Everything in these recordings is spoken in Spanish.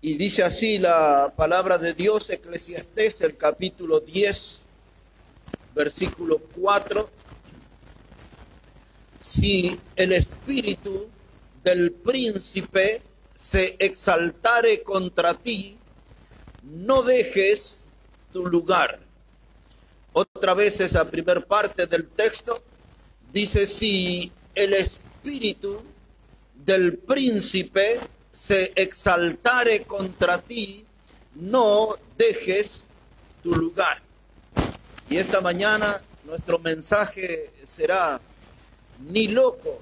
Y dice así la palabra de Dios, Eclesiastés, el capítulo 10, versículo 4. Si el espíritu del príncipe se exaltare contra ti, no dejes tu lugar. Otra vez esa primera parte del texto dice, si el espíritu del príncipe se exaltare contra ti, no dejes tu lugar. Y esta mañana nuestro mensaje será, ni loco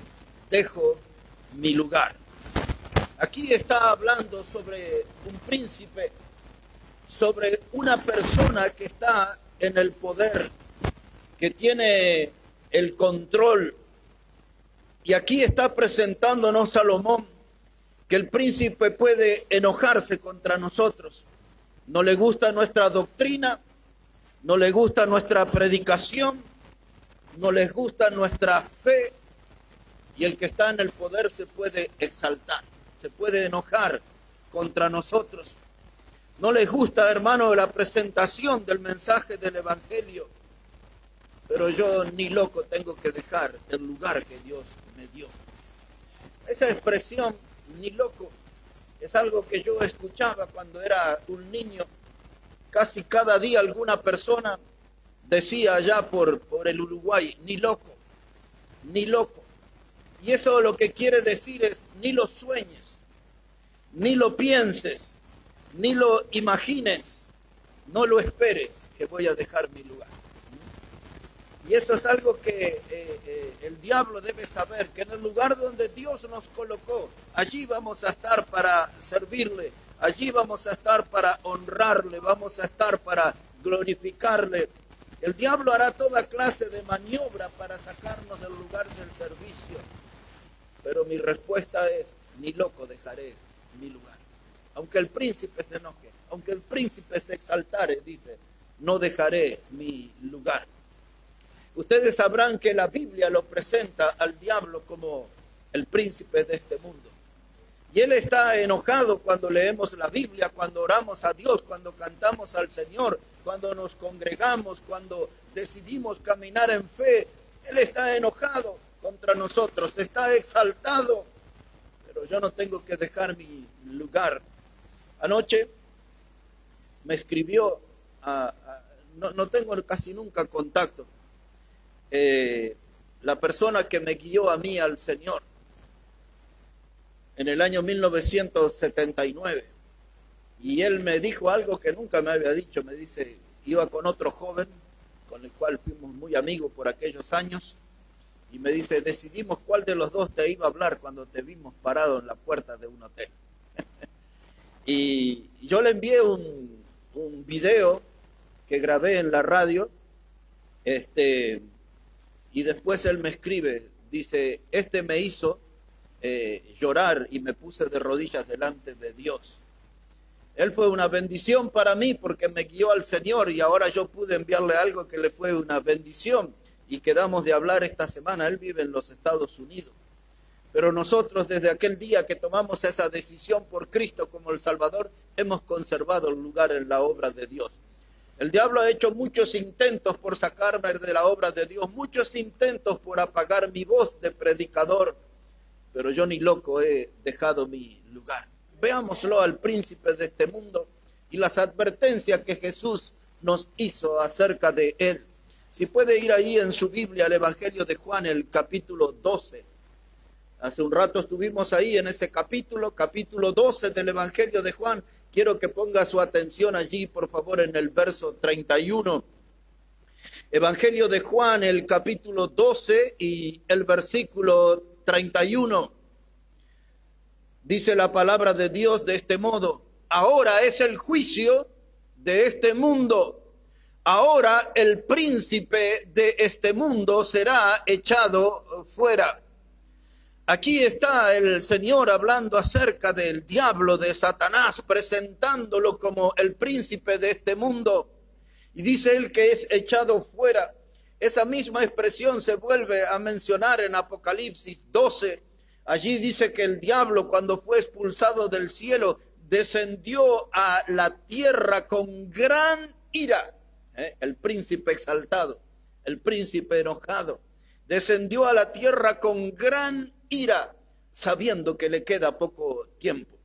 dejo mi lugar. Aquí está hablando sobre un príncipe, sobre una persona que está en el poder, que tiene el control. Y aquí está presentándonos Salomón que el príncipe puede enojarse contra nosotros. No le gusta nuestra doctrina, no le gusta nuestra predicación, no les gusta nuestra fe, y el que está en el poder se puede exaltar, se puede enojar contra nosotros. No les gusta, hermano, la presentación del mensaje del evangelio, pero yo ni loco tengo que dejar el lugar que Dios me dio. Esa expresión, ni loco, es algo que yo escuchaba cuando era un niño. Casi cada día alguna persona decía allá por el Uruguay, ni loco, ni loco. Y eso lo que quiere decir es, ni lo sueñes, ni lo pienses, ni lo imagines, no lo esperes que voy a dejar mi lugar. Y eso es algo que el diablo debe saber, que en el lugar donde Dios nos colocó, allí vamos a estar para servirle, allí vamos a estar para honrarle, vamos a estar para glorificarle. El diablo hará toda clase de maniobra para sacarnos del lugar del servicio, pero mi respuesta es, ni loco dejaré mi lugar. Aunque el príncipe se enoje, aunque el príncipe se exaltare, dice, no dejaré mi lugar. Ustedes sabrán que la Biblia lo presenta al diablo como el príncipe de este mundo. Y él está enojado cuando leemos la Biblia, cuando oramos a Dios, cuando cantamos al Señor, cuando nos congregamos, cuando decidimos caminar en fe. Él está enojado contra nosotros, está exaltado, pero yo no tengo que dejar mi lugar. Anoche me escribió, no tengo casi nunca contacto, la persona que me guió a mí al Señor en el año 1979, y él me dijo algo que nunca me había dicho. Me dice, iba con otro joven con el cual fuimos muy amigos por aquellos años, y me dice, decidimos cuál de los dos te iba a hablar cuando te vimos parado en la puerta de un hotel. Y yo le envié un video que grabé en la radio, y después él me escribe, dice, me hizo llorar y me puse de rodillas delante de Dios. Él fue una bendición para mí porque me guió al Señor, y ahora yo pude enviarle algo que le fue una bendición, y quedamos de hablar esta semana. Él vive en los Estados Unidos. Pero nosotros, desde aquel día que tomamos esa decisión por Cristo como el Salvador, hemos conservado el lugar en la obra de Dios. El diablo ha hecho muchos intentos por sacarme de la obra de Dios, muchos intentos por apagar mi voz de predicador, pero yo ni loco he dejado mi lugar. Veámoslo al príncipe de este mundo y las advertencias que Jesús nos hizo acerca de él. Si puede ir ahí en su Biblia al Evangelio de Juan, el capítulo 12. Hace un rato estuvimos ahí en ese capítulo 12 del Evangelio de Juan. Quiero que ponga su atención allí, por favor, en el verso 31. Evangelio de Juan, el capítulo 12 y el versículo 31. Dice la palabra de Dios de este modo: ahora es el juicio de este mundo. Ahora el príncipe de este mundo será echado fuera. Aquí está el Señor hablando acerca del diablo, de Satanás, presentándolo como el príncipe de este mundo. Y dice él que es echado fuera. Esa misma expresión se vuelve a mencionar en Apocalipsis 12. Allí dice que el diablo, cuando fue expulsado del cielo, descendió a la tierra con gran ira. El príncipe exaltado, el príncipe enojado, descendió a la tierra con gran ira, sabiendo que le queda poco tiempo.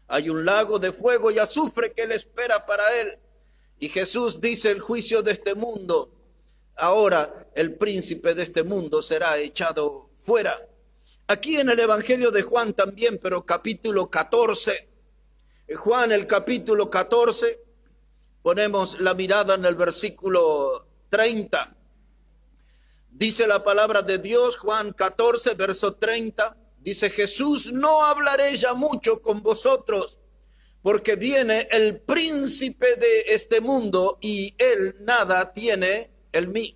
Hay un lago de fuego y azufre que le espera para él. Y Jesús dice: el juicio de este mundo, ahora el príncipe de este mundo será echado fuera. Aquí en el Evangelio de Juan también, pero capítulo 14. Juan, el capítulo 14, ponemos la mirada en el versículo 30. Dice la palabra de Dios, Juan 14, verso 30. Dice: Jesús, no hablaré ya mucho con vosotros, porque viene el príncipe de este mundo y él nada tiene en mí.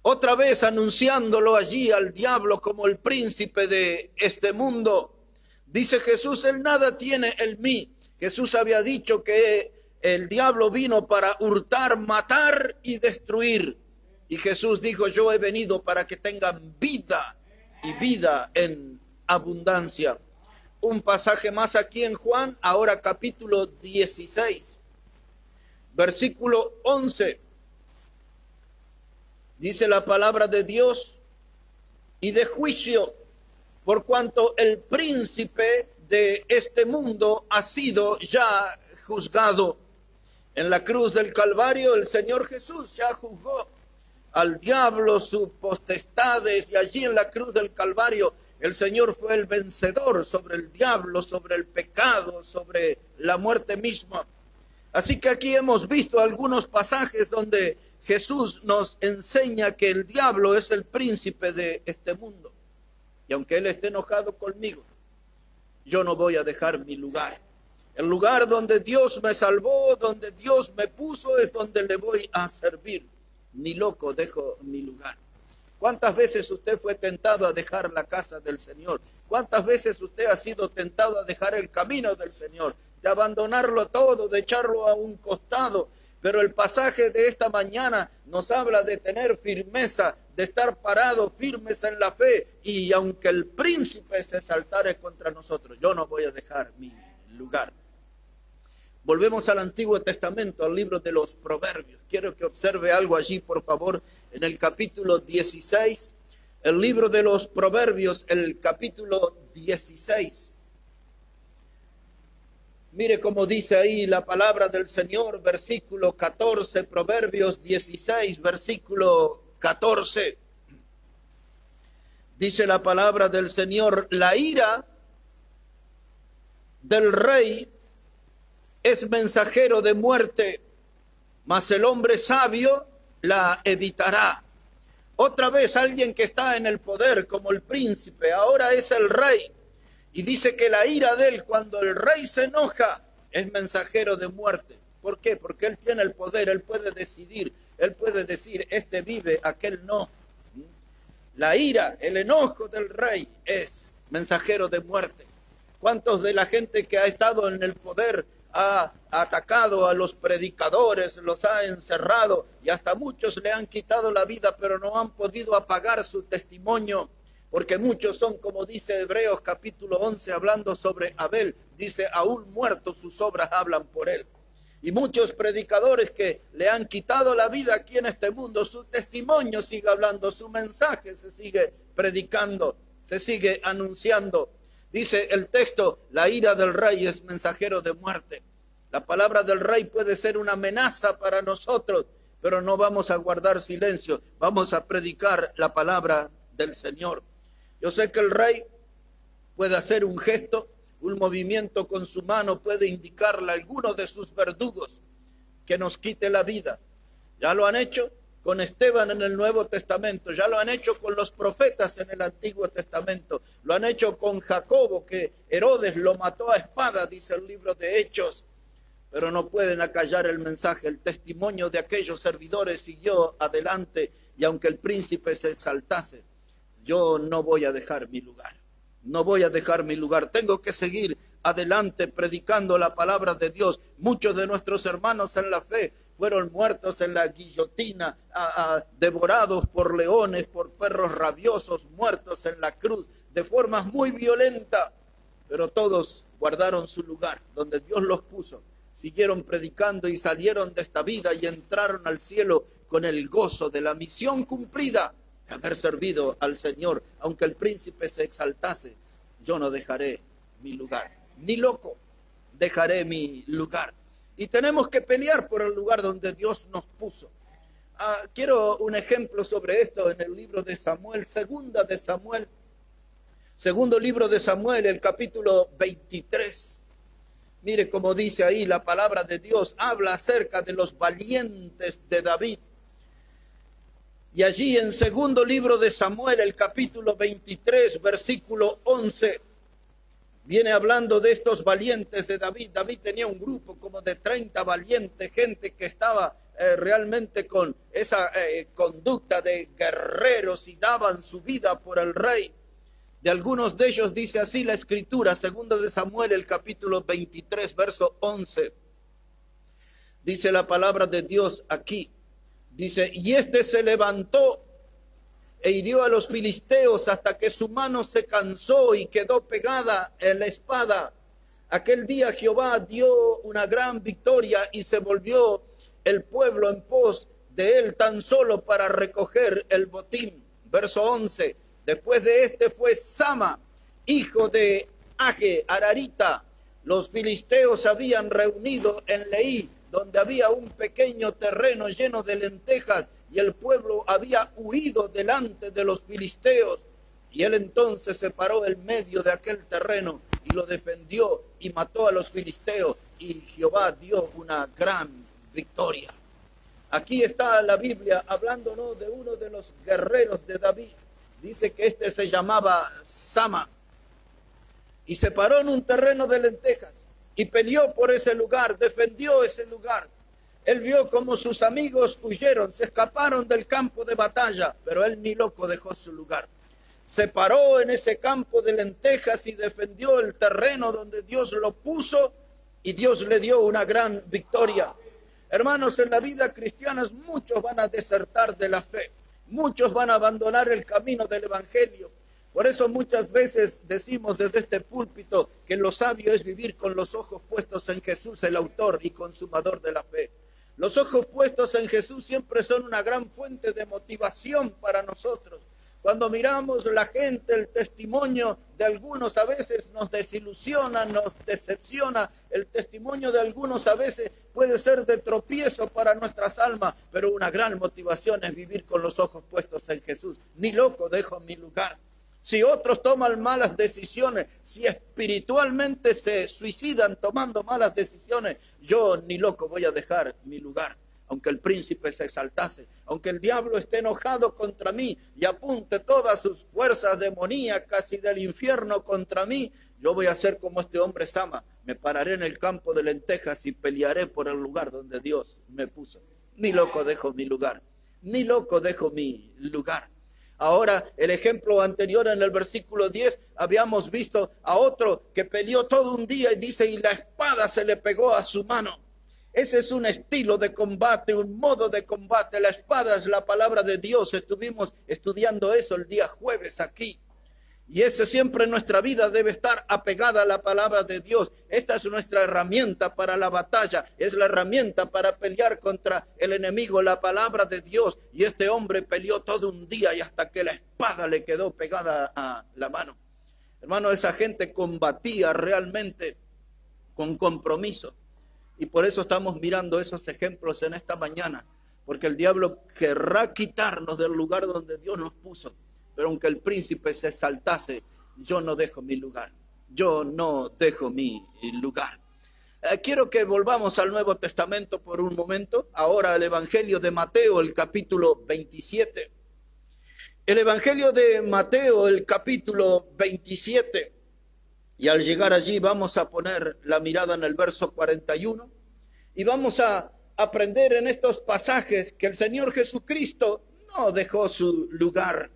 Otra vez anunciándolo allí al diablo como el príncipe de este mundo. Dice Jesús: él nada tiene en mí. Jesús había dicho que el diablo vino para hurtar, matar y destruir. Y Jesús dijo: yo he venido para que tengan vida y vida en abundancia. Un pasaje más aquí en Juan, ahora capítulo 16, versículo 11. Dice la palabra de Dios: y de juicio, por cuanto el príncipe de este mundo ha sido ya juzgado. En la cruz del Calvario el Señor Jesús ya juzgó al diablo, sus potestades, y allí en la cruz del Calvario el Señor fue el vencedor sobre el diablo, sobre el pecado, sobre la muerte misma. Así que aquí hemos visto algunos pasajes donde Jesús nos enseña que el diablo es el príncipe de este mundo. Y aunque él esté enojado conmigo, yo no voy a dejar mi lugar. El lugar donde Dios me salvó, donde Dios me puso, es donde le voy a servir. Ni loco dejo mi lugar. ¿Cuántas veces usted fue tentado a dejar la casa del Señor? ¿Cuántas veces usted ha sido tentado a dejar el camino del Señor? De abandonarlo todo, de echarlo a un costado. Pero el pasaje de esta mañana nos habla de tener firmeza, de estar parados firmes en la fe. Y aunque el príncipe se exaltare contra nosotros, yo no voy a dejar mi lugar. Volvemos al Antiguo Testamento, al libro de los Proverbios. Quiero que observe algo allí, por favor, en el capítulo 16. El libro de los Proverbios, el capítulo 16. Mire cómo dice ahí la palabra del Señor, versículo 14, Proverbios 16, versículo 14. Dice la palabra del Señor: la ira del rey es mensajero de muerte, mas el hombre sabio la evitará. Otra vez alguien que está en el poder como el príncipe, ahora es el rey. Y dice que la ira de él, cuando el rey se enoja, es mensajero de muerte. ¿Por qué? Porque él tiene el poder, él puede decidir, él puede decir: este vive, aquel no. La ira, el enojo del rey es mensajero de muerte. ¿Cuántos de la gente que ha estado en el poder ha atacado a los predicadores, los ha encerrado y hasta muchos le han quitado la vida, pero no han podido apagar su testimonio? Porque muchos son, como dice Hebreos capítulo 11, hablando sobre Abel, dice: aún muertos sus obras hablan por él. Y muchos predicadores que le han quitado la vida aquí en este mundo, su testimonio sigue hablando, su mensaje se sigue predicando, se sigue anunciando. Dice el texto: la ira del rey es mensajero de muerte. La palabra del rey puede ser una amenaza para nosotros, pero no vamos a guardar silencio, vamos a predicar la palabra del Señor. Yo sé que el rey puede hacer un gesto, un movimiento con su mano, puede indicarle a alguno de sus verdugos que nos quite la vida. Ya lo han hecho con Esteban en el Nuevo Testamento, ya lo han hecho con los profetas en el Antiguo Testamento, lo han hecho con Jacobo, que Herodes lo mató a espada, dice el libro de Hechos, pero no pueden acallar el mensaje. El testimonio de aquellos servidores siguió adelante, y aunque el príncipe se exaltase, yo no voy a dejar mi lugar, no voy a dejar mi lugar, tengo que seguir adelante predicando la palabra de Dios. Muchos de nuestros hermanos en la fe fueron muertos en la guillotina, devorados por leones, por perros rabiosos, muertos en la cruz, de formas muy violentas, pero todos guardaron su lugar donde Dios los puso, siguieron predicando y salieron de esta vida y entraron al cielo con el gozo de la misión cumplida de haber servido al Señor. Aunque el príncipe se exaltase, yo no dejaré mi lugar, ni loco dejaré mi lugar. Y tenemos que pelear por el lugar donde Dios nos puso. Quiero un ejemplo sobre esto en el libro de Samuel, segundo libro de Samuel, el capítulo 23. Mire cómo dice ahí la palabra de Dios, habla acerca de los valientes de David. Y allí en segundo libro de Samuel, el capítulo 23, versículo 11, viene hablando de estos valientes de David. David tenía un grupo como de 30 valientes, gente que estaba realmente con esa conducta de guerreros y daban su vida por el rey. De algunos de ellos dice así la escritura, segundo de Samuel, el capítulo 23, verso 11. Dice la palabra de Dios aquí. Dice, y este se levantó e hirió a los filisteos hasta que su mano se cansó y quedó pegada en la espada. Aquel día Jehová dio una gran victoria y se volvió el pueblo en pos de él tan solo para recoger el botín. Verso 11. Después de este fue Sama, hijo de Age, Ararita. Los filisteos habían reunido en Leí, donde había un pequeño terreno lleno de lentejas, y el pueblo había huido delante de los filisteos. Y él entonces se paró en medio de aquel terreno y lo defendió y mató a los filisteos, y Jehová dio una gran victoria. Aquí está la Biblia hablándonos de uno de los guerreros de David. Dice que este se llamaba Sama y se paró en un terreno de lentejas y peleó por ese lugar, defendió ese lugar. Él vio como sus amigos huyeron, se escaparon del campo de batalla, pero él ni loco dejó su lugar. Se paró en ese campo de lentejas y defendió el terreno donde Dios lo puso, y Dios le dio una gran victoria. Hermanos, en la vida cristiana muchos van a desertar de la fe. Muchos van a abandonar el camino del evangelio. Por eso muchas veces decimos desde este púlpito que lo sabio es vivir con los ojos puestos en Jesús, el autor y consumador de la fe. Los ojos puestos en Jesús siempre son una gran fuente de motivación para nosotros. Cuando miramos la gente, el testimonio de algunos a veces nos desilusiona, nos decepciona. El testimonio de algunos a veces puede ser de tropiezo para nuestras almas, pero una gran motivación es vivir con los ojos puestos en Jesús. Ni loco dejo mi lugar. Si otros toman malas decisiones, si espiritualmente se suicidan tomando malas decisiones, yo ni loco voy a dejar mi lugar. Aunque el príncipe se exaltase, aunque el diablo esté enojado contra mí y apunte todas sus fuerzas demoníacas y del infierno contra mí, yo voy a ser como este hombre Sama. Me pararé en el campo de lentejas y pelearé por el lugar donde Dios me puso. Ni loco dejo mi lugar, ni loco dejo mi lugar. Ahora, el ejemplo anterior en el versículo 10, habíamos visto a otro que peleó todo un día y dice, y la espada se le pegó a su mano. Ese es un estilo de combate, un modo de combate. La espada es la palabra de Dios. Estuvimos estudiando eso el día jueves aquí. Y ese siempre en nuestra vida debe estar apegada a la palabra de Dios. Esta es nuestra herramienta para la batalla. Es la herramienta para pelear contra el enemigo, la palabra de Dios. Y este hombre peleó todo un día y hasta que la espada le quedó pegada a la mano. Hermano, esa gente combatía realmente con compromiso. Y por eso estamos mirando esos ejemplos en esta mañana, porque el diablo querrá quitarnos del lugar donde Dios nos puso, pero aunque el príncipe se exaltase, yo no dejo mi lugar, yo no dejo mi lugar. Quiero que volvamos al Nuevo Testamento por un momento, ahora al Evangelio de Mateo, el capítulo 27. El Evangelio de Mateo, el capítulo 27. Y al llegar allí vamos a poner la mirada en el verso 41 y vamos a aprender en estos pasajes que el Señor Jesucristo no dejó su lugar.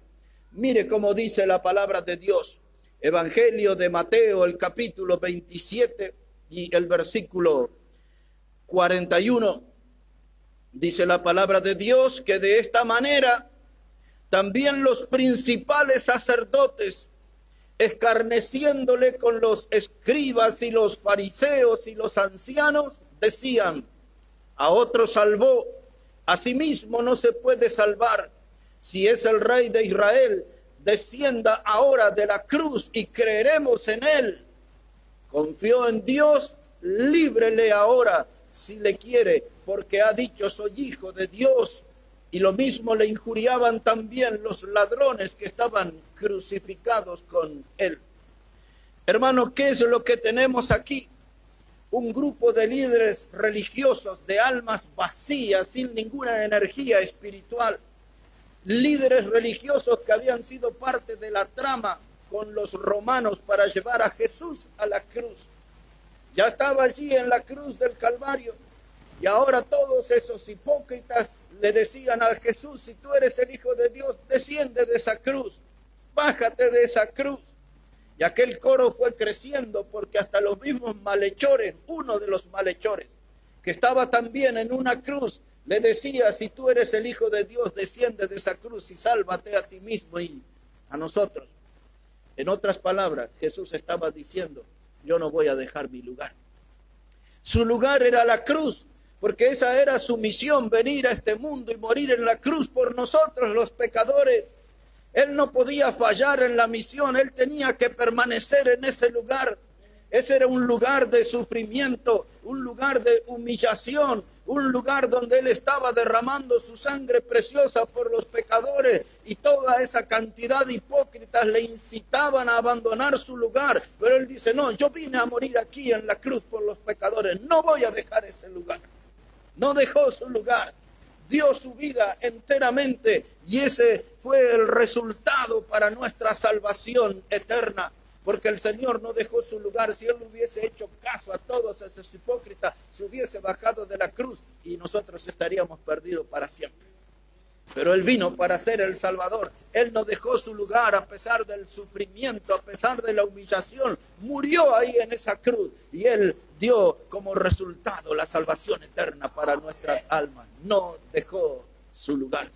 Mire cómo dice la palabra de Dios. Evangelio de Mateo, el capítulo 27 y el versículo 41. Dice la palabra de Dios que de esta manera también los principales sacerdotes escarneciéndole con los escribas y los fariseos y los ancianos, decían: a otro salvó, a sí mismo no se puede salvar. Si es el Rey de Israel, descienda ahora de la cruz y creeremos en él. Confió en Dios, líbrele ahora si le quiere, porque ha dicho: soy hijo de Dios. Y lo mismo le injuriaban también los ladrones que estaban crucificados con él. Hermano, ¿qué es lo que tenemos aquí? Un grupo de líderes religiosos, de almas vacías, sin ninguna energía espiritual. Líderes religiosos que habían sido parte de la trama con los romanos para llevar a Jesús a la cruz. Ya estaba allí en la cruz del Calvario, y ahora todos esos hipócritas le decían a Jesús: si tú eres el Hijo de Dios, desciende de esa cruz, bájate de esa cruz. Y aquel coro fue creciendo, porque hasta los mismos malhechores, uno de los malhechores, que estaba también en una cruz, le decía: si tú eres el Hijo de Dios, desciende de esa cruz y sálvate a ti mismo y a nosotros. En otras palabras, Jesús estaba diciendo: yo no voy a dejar mi lugar. Su lugar era la cruz, porque esa era su misión: venir a este mundo y morir en la cruz por nosotros los pecadores. Él no podía fallar en la misión, él tenía que permanecer en ese lugar. Ese era un lugar de sufrimiento, un lugar de humillación, un lugar donde él estaba derramando su sangre preciosa por los pecadores, y toda esa cantidad de hipócritas le incitaban a abandonar su lugar. Pero él dice: no, yo vine a morir aquí en la cruz por los pecadores, no voy a dejar ese lugar. No dejó su lugar, dio su vida enteramente, y ese fue el resultado para nuestra salvación eterna. Porque el Señor no dejó su lugar. Si Él hubiese hecho caso a todos esos hipócritas, se hubiese bajado de la cruz y nosotros estaríamos perdidos para siempre. Pero Él vino para ser el Salvador. Él no dejó su lugar a pesar del sufrimiento, a pesar de la humillación. Murió ahí en esa cruz, y Él dio como resultado la salvación eterna para nuestras almas. No dejó su lugar.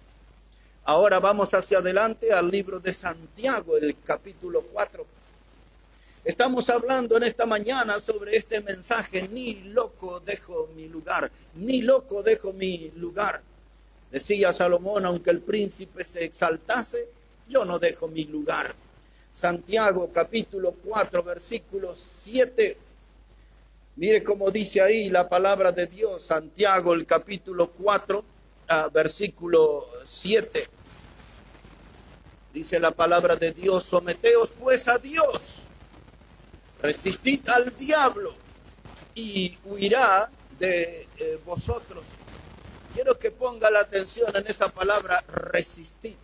Ahora vamos hacia adelante al libro de Santiago, el capítulo 4. Estamos hablando en esta mañana sobre este mensaje: ni loco dejo mi lugar, ni loco dejo mi lugar. Decía Salomón: aunque el príncipe se exaltase, yo no dejo mi lugar. Santiago capítulo 4, versículo 7. Mire cómo dice ahí la palabra de Dios. Santiago, el capítulo 4, versículo 7. Dice la palabra de Dios: someteos pues a Dios, resistid al diablo y huirá de vosotros. Quiero que ponga la atención en esa palabra: resistid.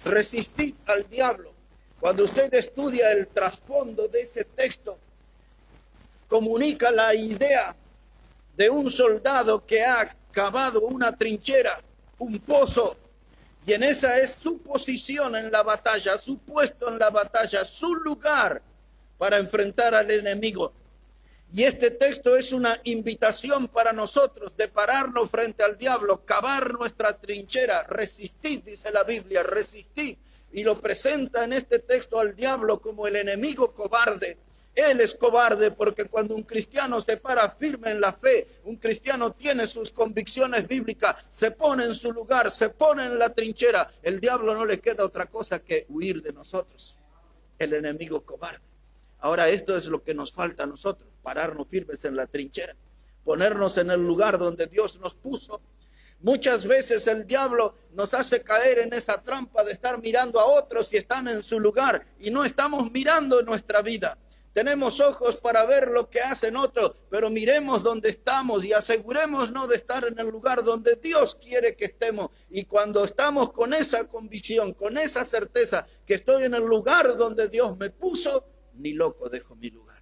Resistid al diablo. Cuando usted estudia el trasfondo de ese texto, comunica la idea de un soldado que ha cavado una trinchera, un pozo, y en esa es su posición en la batalla, su puesto en la batalla, su lugar para enfrentar al enemigo. Y este texto es una invitación para nosotros de pararnos frente al diablo, cavar nuestra trinchera, resistir, dice la Biblia, resistir. Y lo presenta en este texto al diablo como el enemigo cobarde. Él es cobarde porque cuando un cristiano se para firme en la fe, un cristiano tiene sus convicciones bíblicas, se pone en su lugar, se pone en la trinchera, el diablo no le queda otra cosa que huir de nosotros. El enemigo cobarde. Ahora esto es lo que nos falta a nosotros: pararnos firmes en la trinchera, ponernos en el lugar donde Dios nos puso. Muchas veces el diablo nos hace caer en esa trampa de estar mirando a otros si están en su lugar, y no estamos mirando nuestra vida. Tenemos ojos para ver lo que hacen otros, pero miremos dónde estamos y asegurémonos de estar en el lugar donde Dios quiere que estemos. Y cuando estamos con esa convicción, con esa certeza que estoy en el lugar donde Dios me puso, ni loco dejo mi lugar.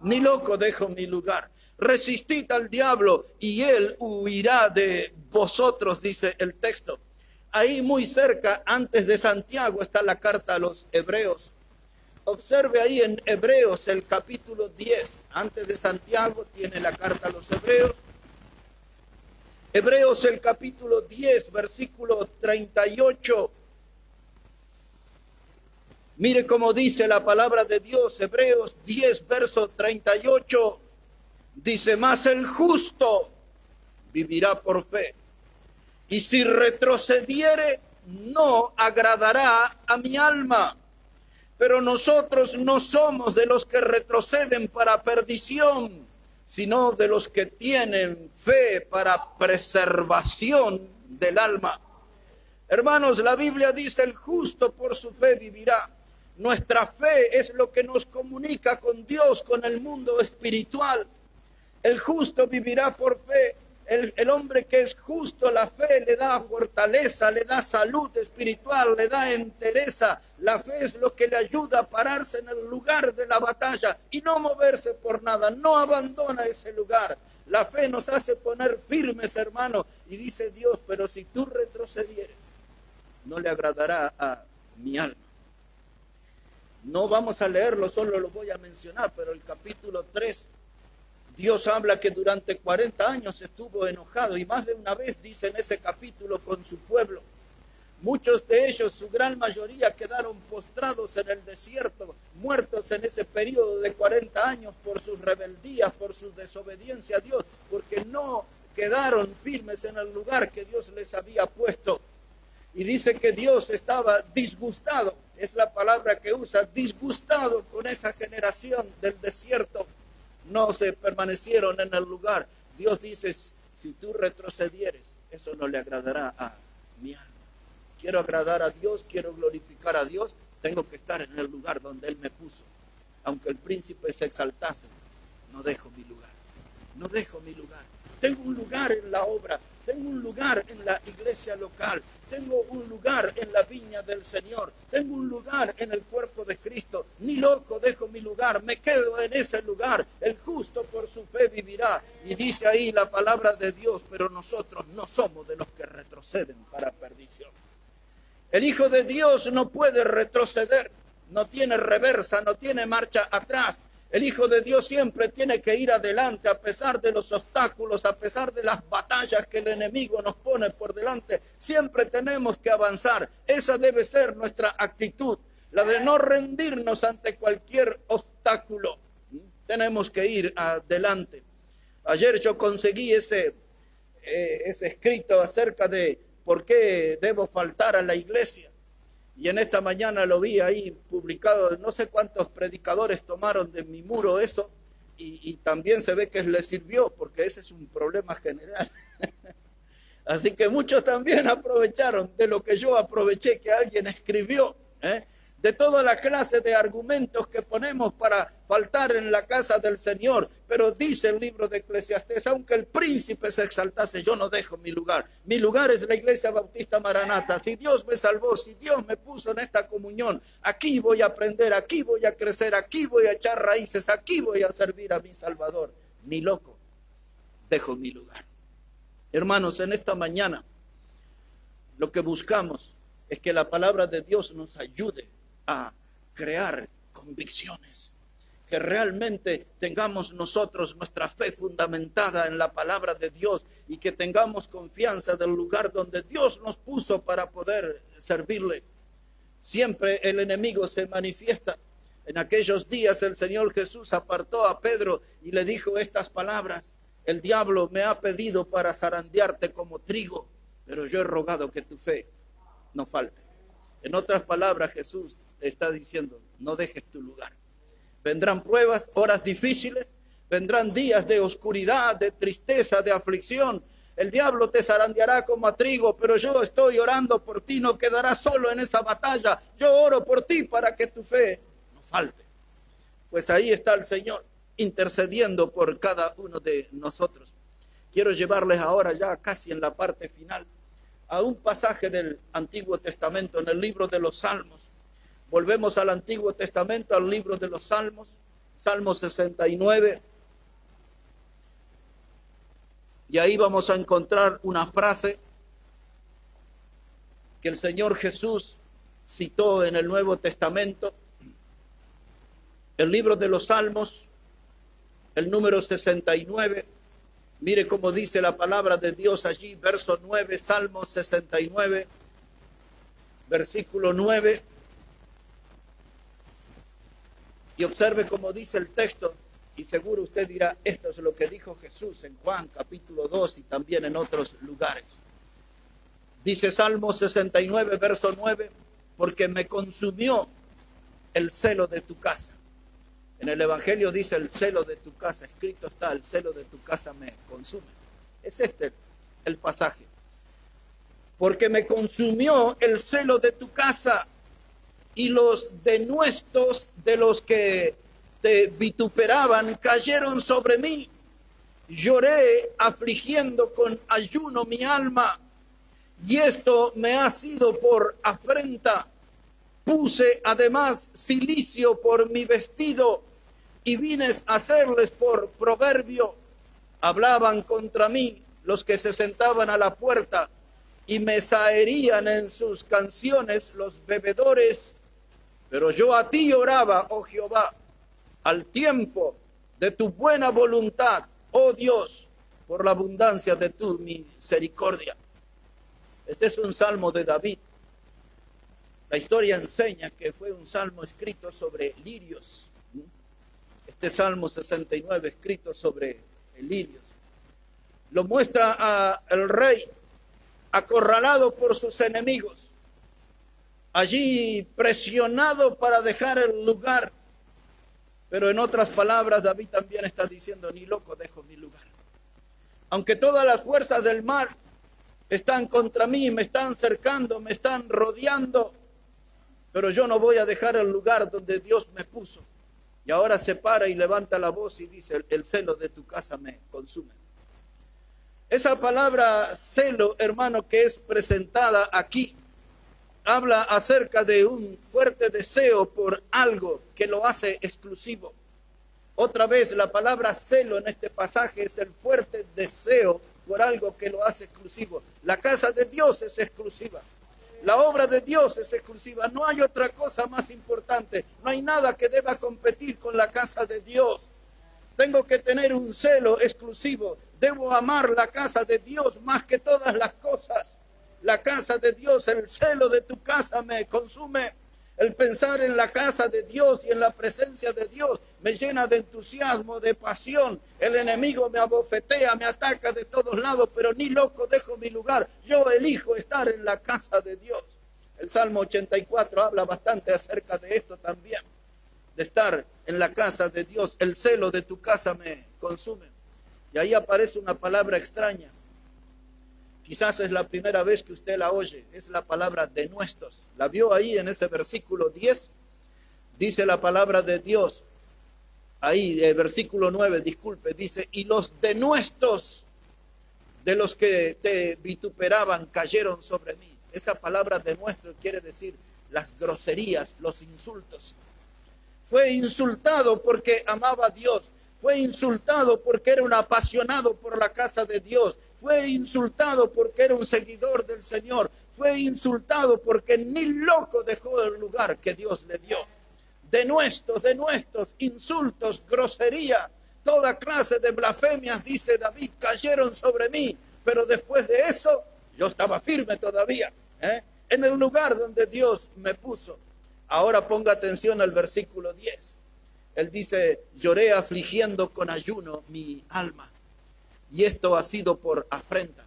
Ni loco dejo mi lugar. Resistid al diablo y él huirá de vosotros, dice el texto. Ahí muy cerca, antes de Santiago, está la carta a los Hebreos. Observe ahí en Hebreos el capítulo 10. Antes de Santiago tiene la carta a los Hebreos. Hebreos el capítulo 10, versículo 38. Mire cómo dice la palabra de Dios, Hebreos 10, verso 38. Dice, mas el justo vivirá por fe. Y si retrocediere, no agradará a mi alma. Pero nosotros no somos de los que retroceden para perdición, sino de los que tienen fe para preservación del alma. Hermanos, la Biblia dice, el justo por su fe vivirá. Nuestra fe es lo que nos comunica con Dios, con el mundo espiritual. El justo vivirá por fe. El hombre que es justo, la fe le da fortaleza, le da salud espiritual, le da entereza. La fe es lo que le ayuda a pararse en el lugar de la batalla y no moverse por nada, no abandona ese lugar. La fe nos hace poner firmes, hermano, y dice Dios, pero si tú retrocedieres, no le agradará a mi alma. No vamos a leerlo, solo lo voy a mencionar, pero el capítulo 3, Dios habla que durante 40 años estuvo enojado y más de una vez dice en ese capítulo con su pueblo. Muchos de ellos, su gran mayoría, quedaron postrados en el desierto, muertos en ese periodo de 40 años por sus rebeldías, por su desobediencia a Dios, porque no quedaron firmes en el lugar que Dios les había puesto. Y dice que Dios estaba disgustado, es la palabra que usa, disgustado con esa generación del desierto. No se permanecieron en el lugar. Dios dice, si tú retrocedieres, eso no le agradará a mi alma. Quiero agradar a Dios, quiero glorificar a Dios, tengo que estar en el lugar donde Él me puso. Aunque el príncipe se exaltase, no dejo mi lugar. No dejo mi lugar. Tengo un lugar en la obra, tengo un lugar en la iglesia local, tengo un lugar en la viña del Señor, tengo un lugar en el cuerpo de Cristo. Ni loco dejo mi lugar, me quedo en ese lugar. El justo por su fe vivirá. Y dice ahí la palabra de Dios, pero nosotros no somos de los que retroceden para perdición. El Hijo de Dios no puede retroceder, no tiene reversa, no tiene marcha atrás. El Hijo de Dios siempre tiene que ir adelante a pesar de los obstáculos, a pesar de las batallas que el enemigo nos pone por delante. Siempre tenemos que avanzar. Esa debe ser nuestra actitud, la de no rendirnos ante cualquier obstáculo. Tenemos que ir adelante. Ayer yo conseguí ese escrito acerca de por qué debo faltar a la iglesia. Y en esta mañana lo vi ahí publicado, no sé cuántos predicadores tomaron de mi muro eso, y también se ve que les sirvió, porque ese es un problema general. Así que muchos también aprovecharon de lo que yo aproveché, que alguien escribió, de toda la clase de argumentos que ponemos para faltar en la casa del Señor. Pero dice el libro de Eclesiastés, aunque el príncipe se exaltase, yo no dejo mi lugar. Mi lugar es la Iglesia Bautista Maranata. Si Dios me salvó, si Dios me puso en esta comunión, aquí voy a aprender, aquí voy a crecer, aquí voy a echar raíces, aquí voy a servir a mi Salvador. Ni loco dejo mi lugar. Hermanos, en esta mañana lo que buscamos es que la palabra de Dios nos ayude a crear convicciones, que realmente tengamos nosotros nuestra fe fundamentada en la palabra de Dios y que tengamos confianza del lugar donde Dios nos puso para poder servirle. Siempre el enemigo se manifiesta. En aquellos días el Señor Jesús apartó a Pedro y le dijo estas palabras: el diablo me ha pedido para zarandearte como trigo, pero yo he rogado que tu fe no falte. En otras palabras, Jesús te está diciendo, no dejes tu lugar. Vendrán pruebas, horas difíciles, vendrán días de oscuridad, de tristeza, de aflicción. El diablo te zarandeará como a trigo, pero yo estoy orando por ti, no quedarás solo en esa batalla. Yo oro por ti para que tu fe no falte. Pues ahí está el Señor intercediendo por cada uno de nosotros. Quiero llevarles ahora ya casi en la parte final a un pasaje del Antiguo Testamento, en el libro de los Salmos. Volvemos al Antiguo Testamento, al libro de los Salmos, Salmo 69. Y ahí vamos a encontrar una frase que el Señor Jesús citó en el Nuevo Testamento. El libro de los Salmos, el número 69. Mire cómo dice la palabra de Dios allí, verso 9, Salmo 69, versículo 9. Y observe cómo dice el texto, y seguro usted dirá, esto es lo que dijo Jesús en Juan capítulo 2 y también en otros lugares. Dice Salmo 69, verso 9, porque me consumió el celo de tu casa. En el Evangelio dice el celo de tu casa, escrito está, el celo de tu casa me consume. Es este el pasaje. Porque me consumió el celo de tu casa y los denuestos de los que te vituperaban cayeron sobre mí. Lloré afligiendo con ayuno mi alma y esto me ha sido por afrenta. Puse además cilicio por mi vestido y vine a hacerles por proverbio. Hablaban contra mí los que se sentaban a la puerta y me zaherían en sus canciones los bebedores. Pero yo a ti oraba, oh Jehová, al tiempo de tu buena voluntad, oh Dios, por la abundancia de tu misericordia. Este es un salmo de David. La historia enseña que fue un salmo escrito sobre lirios. Este Salmo 69 escrito sobre lirios. Lo muestra al rey acorralado por sus enemigos. Allí presionado para dejar el lugar. Pero en otras palabras, David también está diciendo, ni loco dejo mi lugar. Aunque todas las fuerzas del mal están contra mí, me están cercando, me están rodeando, pero yo no voy a dejar el lugar donde Dios me puso. Y ahora se para y levanta la voz y dice, el celo de tu casa me consume. Esa palabra celo, hermano, que es presentada aquí, habla acerca de un fuerte deseo por algo que lo hace exclusivo. Otra vez, la palabra celo en este pasaje es el fuerte deseo por algo que lo hace exclusivo. La casa de Dios es exclusiva. La obra de Dios es exclusiva. No hay otra cosa más importante. No hay nada que deba competir con la casa de Dios. Tengo que tener un celo exclusivo. Debo amar la casa de Dios más que todas las cosas. La casa de Dios, el celo de tu casa me consume. El pensar en la casa de Dios y en la presencia de Dios me llena de entusiasmo, de pasión. El enemigo me abofetea, me ataca de todos lados, pero ni loco dejo mi lugar. Yo elijo estar en la casa de Dios. El Salmo 84 habla bastante acerca de esto también, de estar en la casa de Dios. El celo de tu casa me consume. Y ahí aparece una palabra extraña. Quizás es la primera vez que usted la oye. Es la palabra denuestos. ¿La vio ahí en ese versículo 10? Dice la palabra de Dios. Ahí, el versículo 9, disculpe, dice, y los denuestos de los que te vituperaban cayeron sobre mí. Esa palabra denuestos quiere decir las groserías, los insultos. Fue insultado porque amaba a Dios. Fue insultado porque era un apasionado por la casa de Dios. Fue insultado porque era un seguidor del Señor. Fue insultado porque ni loco dejó el lugar que Dios le dio. Denuestos, insultos, grosería, toda clase de blasfemias, dice David, cayeron sobre mí. Pero después de eso, yo estaba firme todavía, en el lugar donde Dios me puso. Ahora ponga atención al versículo 10. Él dice, lloré afligiendo con ayuno mi alma. Y esto ha sido por afrenta.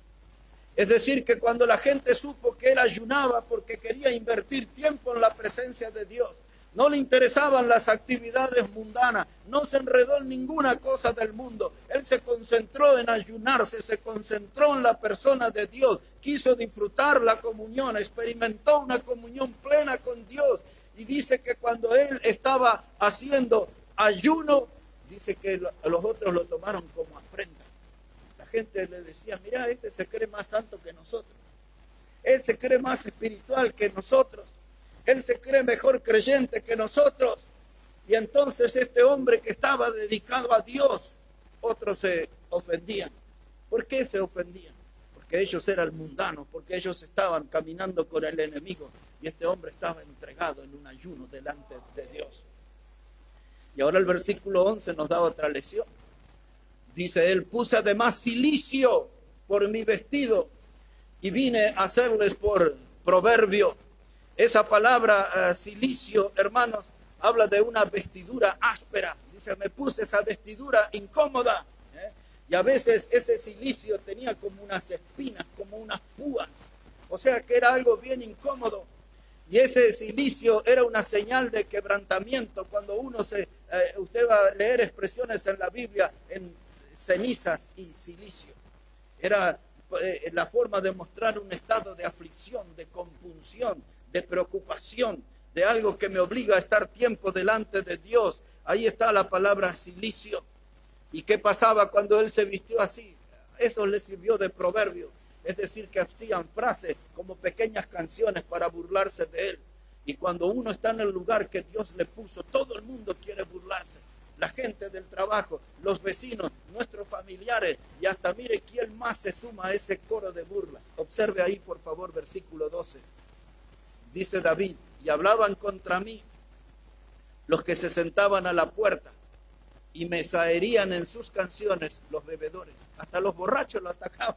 Es decir, que cuando la gente supo que él ayunaba porque quería invertir tiempo en la presencia de Dios, no le interesaban las actividades mundanas, no se enredó en ninguna cosa del mundo. Él se concentró en ayunarse, se concentró en la persona de Dios, quiso disfrutar la comunión, experimentó una comunión plena con Dios. Y dice que cuando él estaba haciendo ayuno, dice que los otros lo tomaron como afrenta. La gente le decía, mira, este se cree más santo que nosotros. Él se cree más espiritual que nosotros. Él se cree mejor creyente que nosotros. Y entonces este hombre que estaba dedicado a Dios, otros se ofendían. ¿Por qué se ofendían? Porque ellos eran mundanos, porque ellos estaban caminando con el enemigo. Y este hombre estaba entregado en un ayuno delante de Dios. Y ahora el versículo 11 nos da otra lección. Dice él, puse además cilicio por mi vestido y vine a hacerles por proverbio. Esa palabra cilicio, hermanos, habla de una vestidura áspera. Dice, me puse esa vestidura incómoda. Y a veces ese cilicio tenía como unas espinas, como unas púas. O sea que era algo bien incómodo. Y ese cilicio era una señal de quebrantamiento. Cuando usted va a leer expresiones en la Biblia en cenizas y cilicio. Era la forma de mostrar un estado de aflicción, de compunción, de preocupación, de algo que me obliga a estar tiempo delante de Dios. Ahí está la palabra cilicio. ¿Y qué pasaba cuando él se vistió así? Eso le sirvió de proverbio. Es decir, que hacían frases como pequeñas canciones para burlarse de él. Y cuando uno está en el lugar que Dios le puso, todo el mundo quiere burlarse. La gente del trabajo, los vecinos, nuestros familiares, y hasta mire quién más se suma a ese coro de burlas. Observe ahí, por favor, versículo 12. Dice David, y hablaban contra mí los que se sentaban a la puerta, y me zaherían en sus canciones los bebedores. Hasta los borrachos lo atacaban.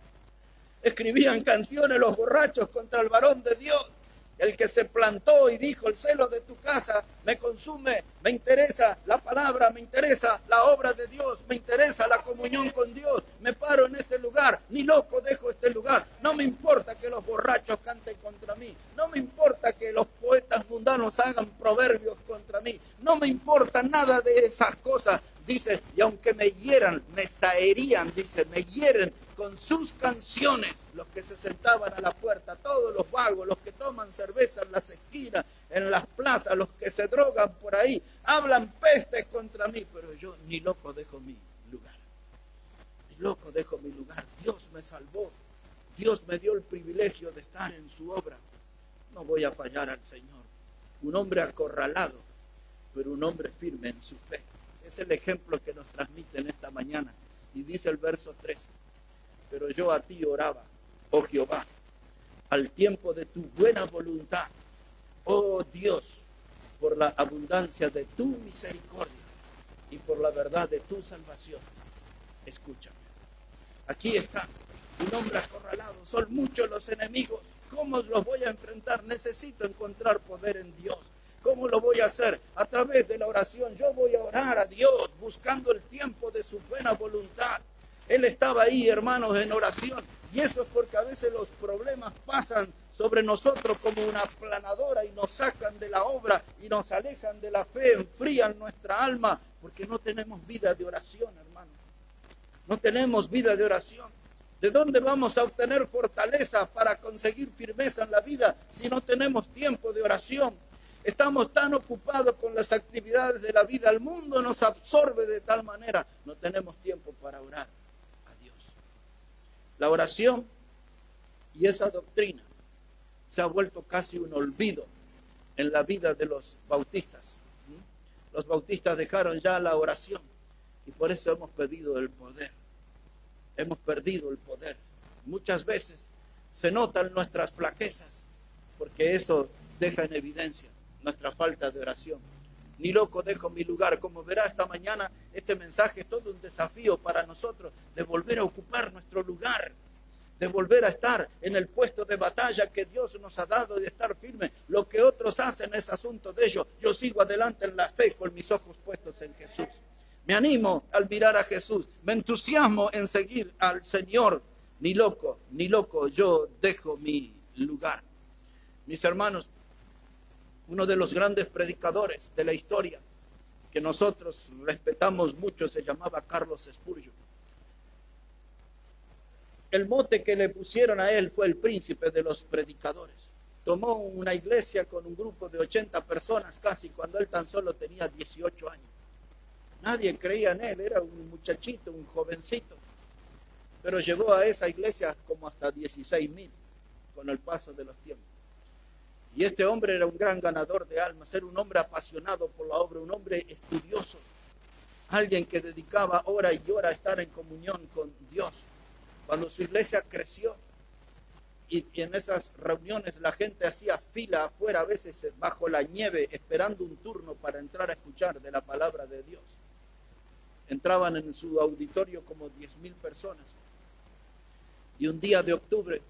Escribían canciones los borrachos contra el varón de Dios. El que se plantó y dijo, el celo de tu casa me consume, me interesa la palabra, me interesa la obra de Dios, me interesa la comunión con Dios, me paro en este lugar, ni loco dejo este lugar. No me importa que los borrachos canten contra mí, no me importa que los poetas mundanos hagan proverbios contra mí, no me importa nada de esas cosas. Dice, y aunque me hieran, me zaherían, dice, me hieren con sus canciones los que se sentaban a la puerta, todos los vagos, los que toman cerveza en las esquinas, en las plazas, los que se drogan por ahí, hablan pestes contra mí, pero yo ni loco dejo mi lugar, ni loco dejo mi lugar. Dios me salvó, Dios me dio el privilegio de estar en su obra, no voy a fallar al Señor. Un hombre acorralado, pero un hombre firme en su fe. Es el ejemplo que nos transmite en esta mañana. Y dice el verso 13, pero yo a ti oraba, oh Jehová, al tiempo de tu buena voluntad, oh Dios, por la abundancia de tu misericordia y por la verdad de tu salvación. Escúchame. Aquí está un hombre acorralado. Son muchos los enemigos. ¿Cómo los voy a enfrentar? Necesito encontrar poder en Dios. ¿Cómo lo voy a hacer? A través de la oración. Yo voy a orar a Dios buscando el tiempo de su buena voluntad. Él estaba ahí, hermanos, en oración. Y eso es porque a veces los problemas pasan sobre nosotros como una aplanadora y nos sacan de la obra y nos alejan de la fe, enfrían nuestra alma, porque no tenemos vida de oración, hermano. No tenemos vida de oración. ¿De dónde vamos a obtener fortaleza para conseguir firmeza en la vida si no tenemos tiempo de oración? Estamos tan ocupados con las actividades de la vida, el mundo nos absorbe de tal manera, no tenemos tiempo para orar a Dios. La oración y esa doctrina se ha vuelto casi un olvido en la vida de los bautistas. Los bautistas dejaron ya la oración y por eso hemos perdido el poder. Hemos perdido el poder. Muchas veces se notan nuestras flaquezas porque eso deja en evidencia nuestra falta de oración. Ni loco dejo mi lugar. Como verá esta mañana, este mensaje es todo un desafío para nosotros de volver a ocupar nuestro lugar, de volver a estar en el puesto de batalla que Dios nos ha dado y de estar firme. Lo que otros hacen es asunto de ellos. Yo sigo adelante en la fe con mis ojos puestos en Jesús. Me animo al mirar a Jesús. Me entusiasmo en seguir al Señor. Ni loco, yo dejo mi lugar. Mis hermanos, uno de los grandes predicadores de la historia que nosotros respetamos mucho se llamaba Carlos Spurgeon. El mote que le pusieron a él fue el príncipe de los predicadores. Tomó una iglesia con un grupo de 80 personas casi cuando él tan solo tenía 18 años. Nadie creía en él, era un muchachito, un jovencito. Pero llegó a esa iglesia como hasta 16,000 con el paso de los tiempos. Y este hombre era un gran ganador de almas, era un hombre apasionado por la obra, un hombre estudioso, alguien que dedicaba hora y hora a estar en comunión con Dios. Cuando su iglesia creció y en esas reuniones la gente hacía fila afuera, a veces bajo la nieve, esperando un turno para entrar a escuchar de la palabra de Dios. Entraban en su auditorio como 10,000 personas. Y un día de octubre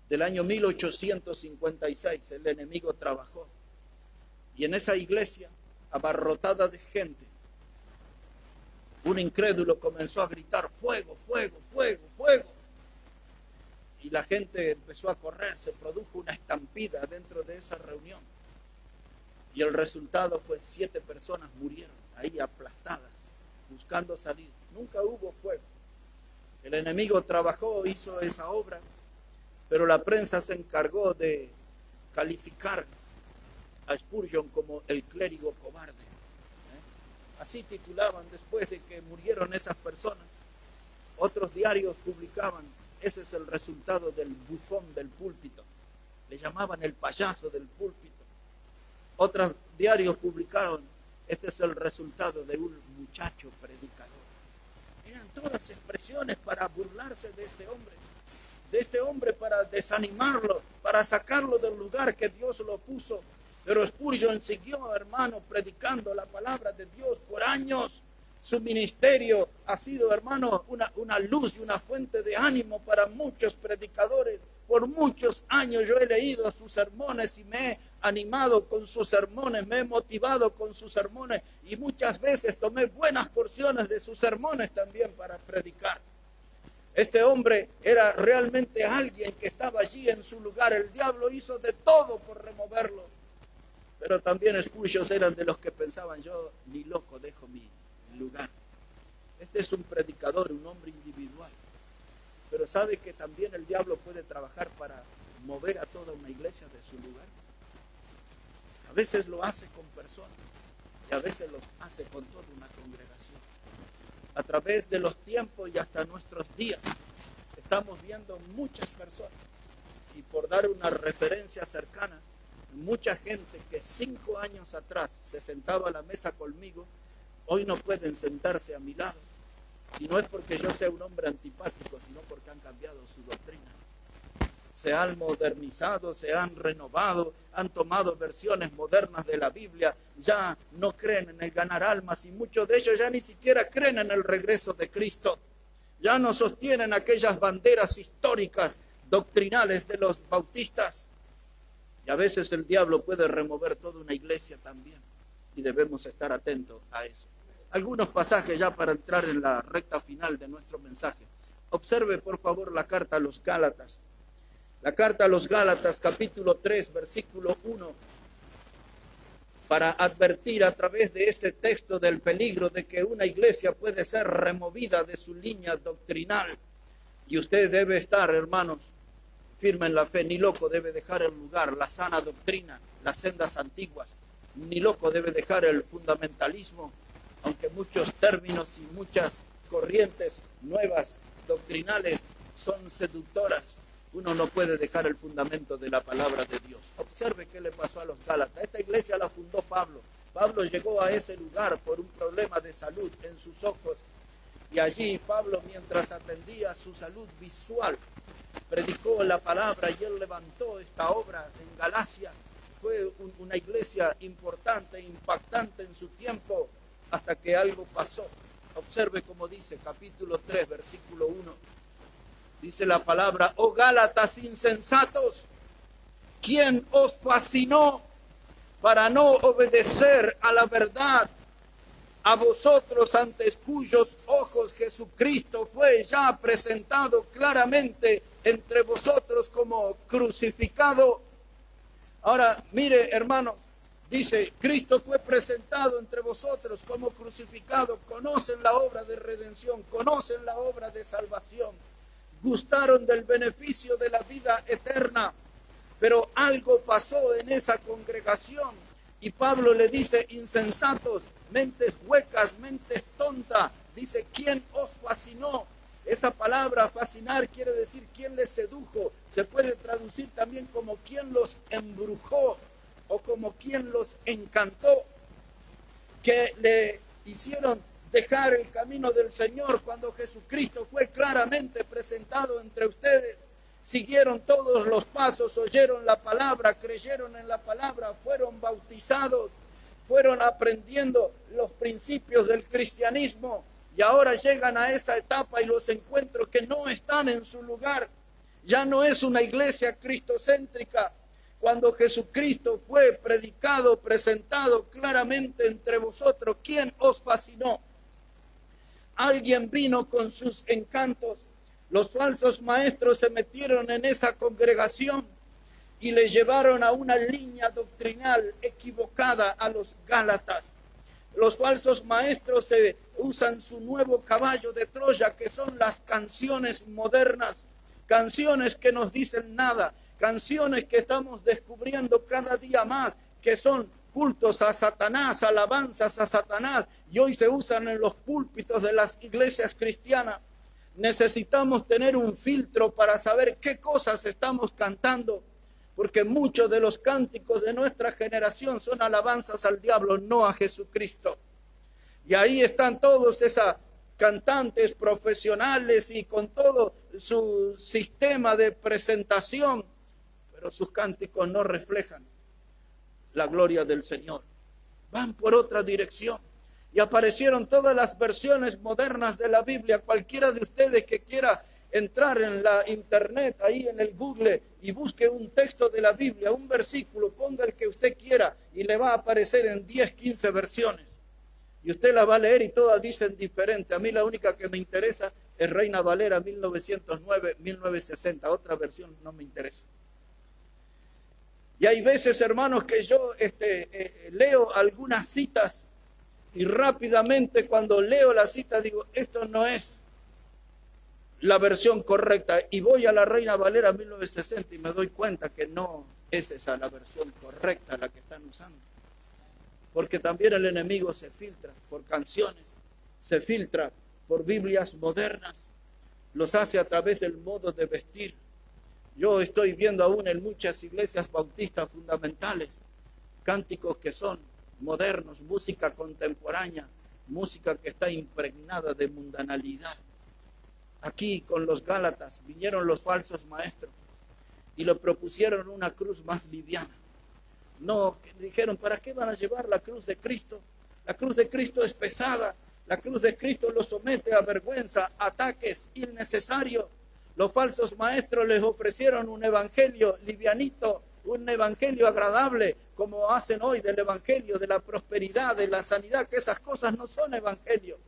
del año 1856, el enemigo trabajó. Y en esa iglesia abarrotada de gente. Un incrédulo comenzó a gritar: fuego, fuego, fuego, fuego. Y la gente empezó a correr, se produjo una estampida dentro de esa reunión. Y el resultado fue 7 personas murieron ahí aplastadas, buscando salir. Nunca hubo fuego. El enemigo trabajó, hizo esa obra, pero la prensa se encargó de calificar a Spurgeon como el clérigo cobarde. Así titulaban después de que murieron esas personas. Otros diarios publicaban: ese es el resultado del bufón del púlpito. Le llamaban el payaso del púlpito. Otros diarios publicaron: este es el resultado de un muchacho predicador. Eran todas expresiones para burlarse de este hombre, para desanimarlo, para sacarlo del lugar que Dios lo puso. Pero Spurgeon siguió, hermano, predicando la palabra de Dios por años. Su ministerio ha sido, hermano, una luz y una fuente de ánimo para muchos predicadores. Por muchos años yo he leído sus sermones y me he animado con sus sermones, me he motivado con sus sermones y muchas veces tomé buenas porciones de sus sermones también para predicar. Este hombre era realmente alguien que estaba allí en su lugar. El diablo hizo de todo por removerlo. Pero también Spurgeon eran de los que pensaban: yo ni loco dejo mi lugar. Este es un predicador, un hombre individual. Pero sabe que también el diablo puede trabajar para mover a toda una iglesia de su lugar. A veces lo hace con personas y a veces los hace con toda una congregación. A través de los tiempos y hasta nuestros días estamos viendo muchas personas, y por dar una referencia cercana, mucha gente que 5 años atrás se sentaba a la mesa conmigo, hoy no pueden sentarse a mi lado. Y no es porque yo sea un hombre antipático, sino porque han cambiado su doctrina. Se han modernizado, se han renovado, han tomado versiones modernas de la Biblia, ya no creen en el ganar almas y muchos de ellos ya ni siquiera creen en el regreso de Cristo. Ya no sostienen aquellas banderas históricas, doctrinales de los bautistas. Y a veces el diablo puede remover toda una iglesia también, y debemos estar atentos a eso. Algunos pasajes ya para entrar en la recta final de nuestro mensaje. Observe por favor la carta a los Gálatas. La carta a los Gálatas, capítulo 3, versículo 1, para advertir a través de ese texto del peligro de que una iglesia puede ser removida de su línea doctrinal. Y usted debe estar, hermanos, firme en la fe. Ni loco debe dejar el lugar, la sana doctrina, las sendas antiguas. Ni loco debe dejar el fundamentalismo, aunque muchos términos y muchas corrientes nuevas doctrinales son seductoras. Uno no puede dejar el fundamento de la palabra de Dios. Observe qué le pasó a los Gálatas. Esta iglesia la fundó Pablo. Pablo llegó a ese lugar por un problema de salud en sus ojos. Y allí Pablo, mientras atendía su salud visual, predicó la palabra y él levantó esta obra en Galacia. Fue una iglesia importante, impactante en su tiempo, hasta que algo pasó. Observe cómo dice, capítulo 3, versículo 1. Dice la palabra: oh Gálatas insensatos, ¿quién os fascinó para no obedecer a la verdad? A vosotros, ante cuyos ojos Jesucristo fue ya presentado claramente entre vosotros como crucificado. Ahora, mire, hermano, dice: Cristo fue presentado entre vosotros como crucificado. Conocen la obra de redención, conocen la obra de salvación, gustaron del beneficio de la vida eterna, pero algo pasó en esa congregación. Y Pablo le dice: insensatos, mentes huecas, mentes tontas. Dice: ¿quién os fascinó? Esa palabra fascinar quiere decir quién les sedujo. Se puede traducir también como quién los embrujó o como quién los encantó, que le hicieron dejar el camino del Señor cuando Jesucristo fue claramente presentado entre ustedes. Siguieron todos los pasos, oyeron la palabra, creyeron en la palabra, fueron bautizados, fueron aprendiendo los principios del cristianismo y ahora llegan a esa etapa y los encuentro que no están en su lugar. Ya no es una iglesia cristocéntrica. cuando Jesucristo fue predicado, presentado claramente entre vosotros, ¿quién os fascinó? Alguien vino con sus encantos. Los falsos maestros se metieron en esa congregación y le llevaron a una línea doctrinal equivocada a los Gálatas. Los falsos maestros usan su nuevo caballo de Troya, que son las canciones modernas, canciones que nos dicen nada, canciones que estamos descubriendo cada día más, que son cultos a Satanás, alabanzas a Satanás, y hoy se usan en los púlpitos de las iglesias cristianas. Necesitamos tener un filtro para saber qué cosas estamos cantando, porque muchos de los cánticos de nuestra generación son alabanzas al diablo, no a Jesucristo. Y ahí están todos esos cantantes profesionales y con todo su sistema de presentación, pero sus cánticos no reflejan la gloria del Señor. Van por otra dirección. Y aparecieron todas las versiones modernas de la Biblia. Cualquiera de ustedes que quiera entrar en la internet, ahí en el Google, y busque un texto de la Biblia, un versículo, ponga el que usted quiera, y le va a aparecer en 10, 15 versiones. Y usted la va a leer y todas dicen diferente. A mí la única que me interesa es Reina Valera 1909, 1960. Otra versión no me interesa. Y hay veces, hermanos, que yo leo algunas citas y rápidamente cuando leo la cita digo, esto no es la versión correcta. Y voy a la Reina Valera 1960 y me doy cuenta que no es esa la versión correcta la que están usando. Porque también el enemigo se filtra por canciones, se filtra por Biblias modernas, los hace a través del modo de vestir. Yo estoy viendo aún en muchas iglesias bautistas fundamentales cánticos que son modernos, música contemporánea, música que está impregnada de mundanalidad. Aquí con los Gálatas vinieron los falsos maestros y le propusieron una cruz más liviana. No, dijeron, ¿para qué van a llevar la cruz de Cristo? La cruz de Cristo es pesada, la cruz de Cristo los somete a vergüenza, ataques innecesarios. Los falsos maestros les ofrecieron un evangelio livianito, un evangelio agradable, como hacen hoy del evangelio de la prosperidad, de la sanidad, que esas cosas no son evangelio.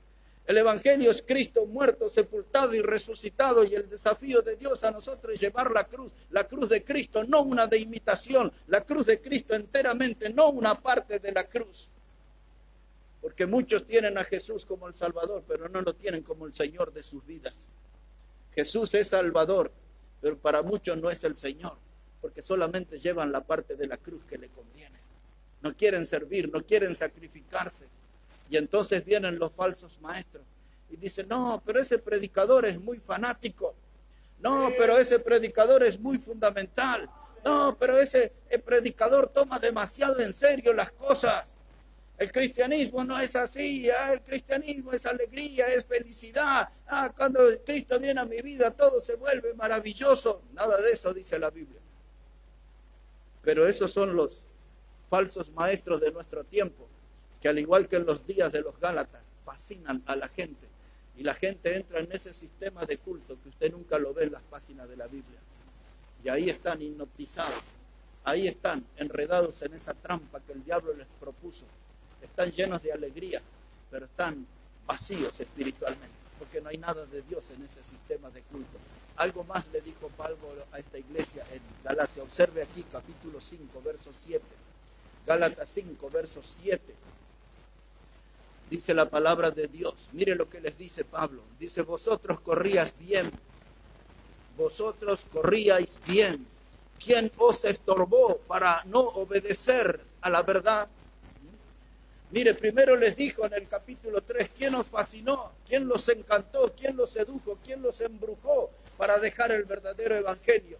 El evangelio es Cristo muerto, sepultado y resucitado, y el desafío de Dios a nosotros es llevar la cruz de Cristo, no una de imitación, la cruz de Cristo enteramente, no una parte de la cruz. Porque muchos tienen a Jesús como el Salvador, pero no lo tienen como el Señor de sus vidas. Jesús es Salvador, pero para muchos no es el Señor, porque solamente llevan la parte de la cruz que le conviene. No quieren servir, no quieren sacrificarse. Y entonces vienen los falsos maestros y dicen, no, pero ese predicador es muy fanático. No, pero ese predicador es muy fundamental. No, pero ese predicador toma demasiado en serio las cosas. El cristianismo no es así. El cristianismo es alegría, es felicidad. Cuando Cristo viene a mi vida todo se vuelve maravilloso. Nada de eso dice la Biblia. Pero esos son los falsos maestros de nuestro tiempo, que al igual que en los días de los Gálatas, fascinan a la gente. Y la gente entra en ese sistema de culto que usted nunca lo ve en las páginas de la Biblia. Y ahí están hipnotizados, ahí están enredados en esa trampa que el diablo les propuso. Están llenos de alegría, pero están vacíos espiritualmente, porque no hay nada de Dios en ese sistema de culto. Algo más le dijo Pablo a esta iglesia en Galacia. Observe aquí capítulo 5, verso 7. Gálatas 5, verso 7. Dice la palabra de Dios. Mire lo que les dice Pablo. Dice, vosotros corríais bien. Vosotros corríais bien. ¿Quién os estorbó para no obedecer a la verdad? Mire, primero les dijo en el capítulo 3, ¿quién os fascinó? ¿Quién los encantó? ¿Quién los sedujo? ¿Quién los embrujó para dejar el verdadero evangelio?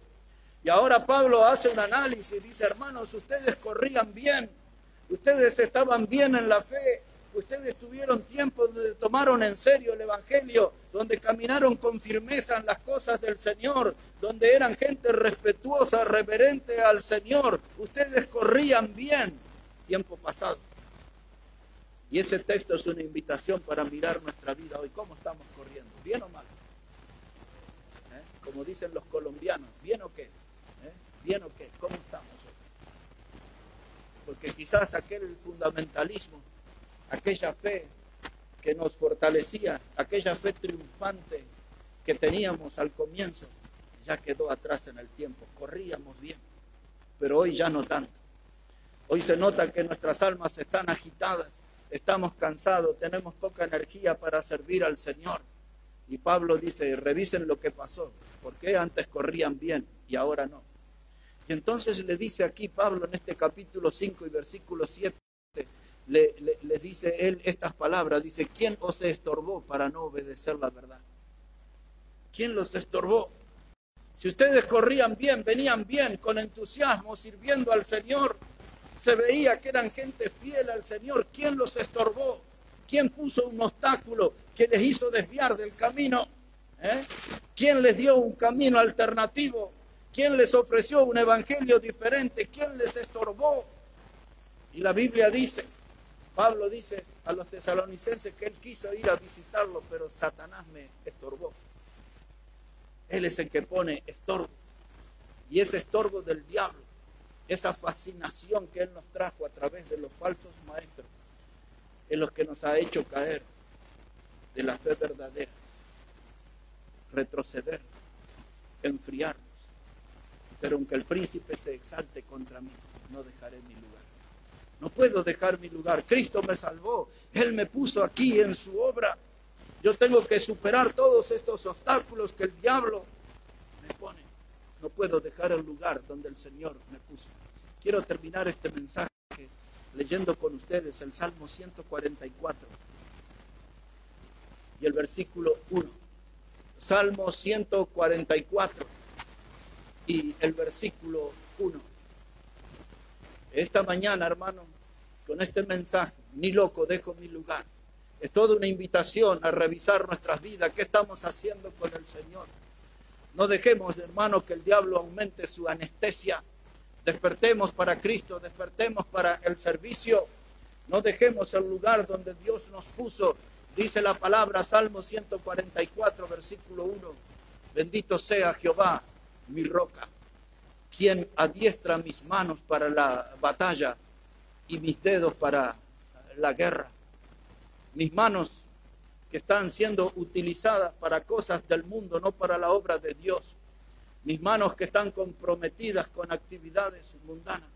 Y ahora Pablo hace un análisis, dice, hermanos, ustedes corrían bien, ustedes estaban bien en la fe, ustedes tuvieron tiempo donde tomaron en serio el evangelio, donde caminaron con firmeza en las cosas del Señor, donde eran gente respetuosa, reverente al Señor, ustedes corrían bien, tiempo pasado. Y ese texto es una invitación para mirar nuestra vida hoy. ¿Cómo estamos corriendo? ¿Bien o mal? Como dicen los colombianos, ¿bien o qué? ¿Bien o qué? ¿Cómo estamos hoy? que quizás aquel fundamentalismo, aquella fe que nos fortalecía, aquella fe triunfante que teníamos al comienzo, ya quedó atrás en el tiempo. Corríamos bien, pero hoy ya no tanto. Hoy se nota que nuestras almas están agitadas, estamos cansados, tenemos poca energía para servir al Señor. Y Pablo dice, revisen lo que pasó, ¿por qué antes corrían bien y ahora no? Y entonces le dice aquí Pablo en este capítulo 5 y versículo 7, le dice él estas palabras, dice, ¿quién os estorbó para no obedecer la verdad? ¿Quién los estorbó? Si ustedes corrían bien, venían bien, con entusiasmo, sirviendo al Señor, se veía que eran gente fiel al Señor. ¿Quién los estorbó? ¿Quién puso un obstáculo que les hizo desviar del camino? ¿Quién les dio un camino alternativo? ¿Quién les ofreció un evangelio diferente? ¿Quién les estorbó? Y la Biblia dice, Pablo dice a los tesalonicenses que él quiso ir a visitarlo, pero Satanás me estorbó. Él es el que pone estorbo. Y ese estorbo del diablo, esa fascinación que él nos trajo a través de los falsos maestros, es lo que nos ha hecho caer de la fe verdadera, retroceder, enfriarnos. Pero aunque el príncipe se exalte contra mí, no dejaré mi lugar. No puedo dejar mi lugar. Cristo me salvó. Él me puso aquí en su obra. Yo tengo que superar todos estos obstáculos que el diablo me pone. No puedo dejar el lugar donde el Señor me puso. Quiero terminar este mensaje leyendo con ustedes el Salmo 144 y el versículo 1. Salmo 144 y el versículo 1. Esta mañana, hermano, con este mensaje, ni loco dejo mi lugar. Es toda una invitación a revisar nuestras vidas. ¿Qué estamos haciendo con el Señor? No dejemos, hermano, que el diablo aumente su anestesia. Despertemos para Cristo, despertemos para el servicio. No dejemos el lugar donde Dios nos puso. Dice la palabra, Salmo 144, versículo 1. Bendito sea Jehová, mi roca, quien adiestra mis manos para la batalla y mis dedos para la guerra. Mis manos que están siendo utilizadas para cosas del mundo, no para la obra de Dios. Mis manos que están comprometidas con actividades mundanas.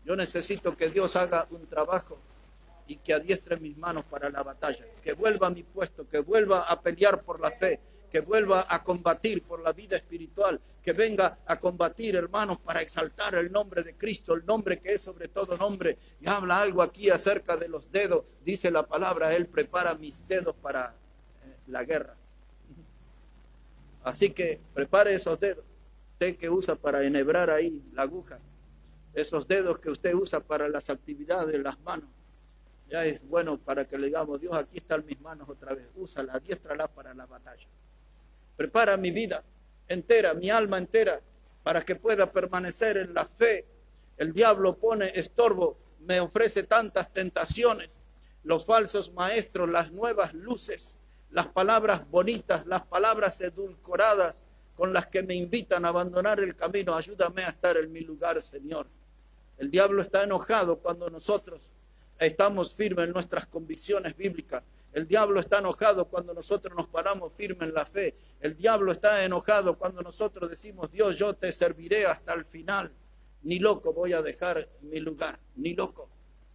Yo necesito que Dios haga un trabajo y que adiestre mis manos para la batalla. Que vuelva a mi puesto, que vuelva a pelear por la fe, que vuelva a combatir por la vida espiritual, que venga a combatir, hermanos, para exaltar el nombre de Cristo, el nombre que es sobre todo nombre. Y habla algo aquí acerca de los dedos. Dice la palabra, Él prepara mis dedos para la guerra. Así que prepare esos dedos. Usted que usa para enhebrar ahí la aguja, esos dedos que usted usa para las actividades de las manos, ya es bueno para que le digamos, Dios, aquí están mis manos otra vez, úsala, adiéstrala para la batalla. Prepara mi vida entera, mi alma entera, para que pueda permanecer en la fe. El diablo pone estorbo, me ofrece tantas tentaciones, los falsos maestros, las nuevas luces, las palabras bonitas, las palabras edulcoradas con las que me invitan a abandonar el camino. Ayúdame a estar en mi lugar, Señor. El diablo está enojado cuando nosotros estamos firmes en nuestras convicciones bíblicas. El diablo está enojado cuando nosotros nos paramos firmes en la fe. El diablo está enojado cuando nosotros decimos, Dios, yo te serviré hasta el final. Ni loco voy a dejar mi lugar, ni loco.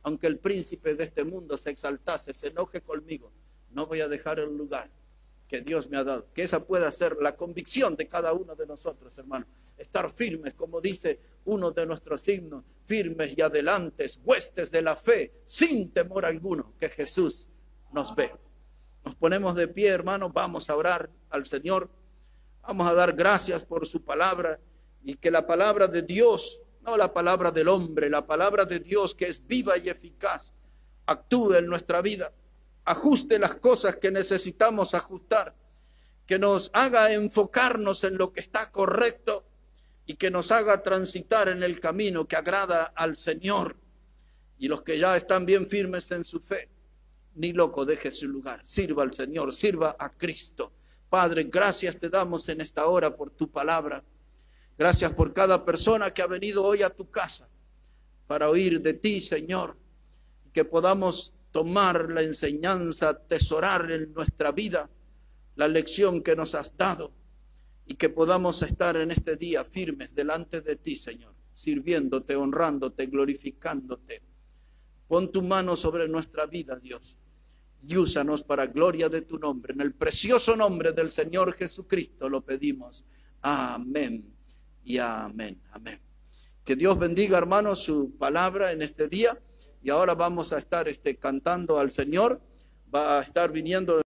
Aunque el príncipe de este mundo se exaltase, se enoje conmigo, no voy a dejar el lugar que Dios me ha dado. Que esa pueda ser la convicción de cada uno de nosotros, hermano. Estar firmes, como dice uno de nuestros himnos, firmes y adelantes, huestes de la fe, sin temor alguno, que Jesús nos ve. Nos ponemos de pie, hermanos, vamos a orar al Señor, vamos a dar gracias por su palabra, y que la palabra de Dios, no la palabra del hombre, la palabra de Dios que es viva y eficaz, actúe en nuestra vida, ajuste las cosas que necesitamos ajustar, que nos haga enfocarnos en lo que está correcto y que nos haga transitar en el camino que agrada al Señor. Y los que ya están bien firmes en su fe, ni loco deje su lugar, sirva al Señor, sirva a Cristo. Padre, gracias te damos en esta hora por tu palabra. Gracias por cada persona que ha venido hoy a tu casa para oír de ti, Señor, que podamos tomar la enseñanza, atesorar en nuestra vida la lección que nos has dado y que podamos estar en este día firmes delante de ti, Señor, sirviéndote, honrándote, glorificándote. Pon tu mano sobre nuestra vida, Dios, y úsanos para gloria de tu nombre. En el precioso nombre del Señor Jesucristo lo pedimos. Amén y amén. Amén. Que Dios bendiga, hermanos, su palabra en este día. Y ahora vamos a estar cantando al Señor. Va a estar viniendo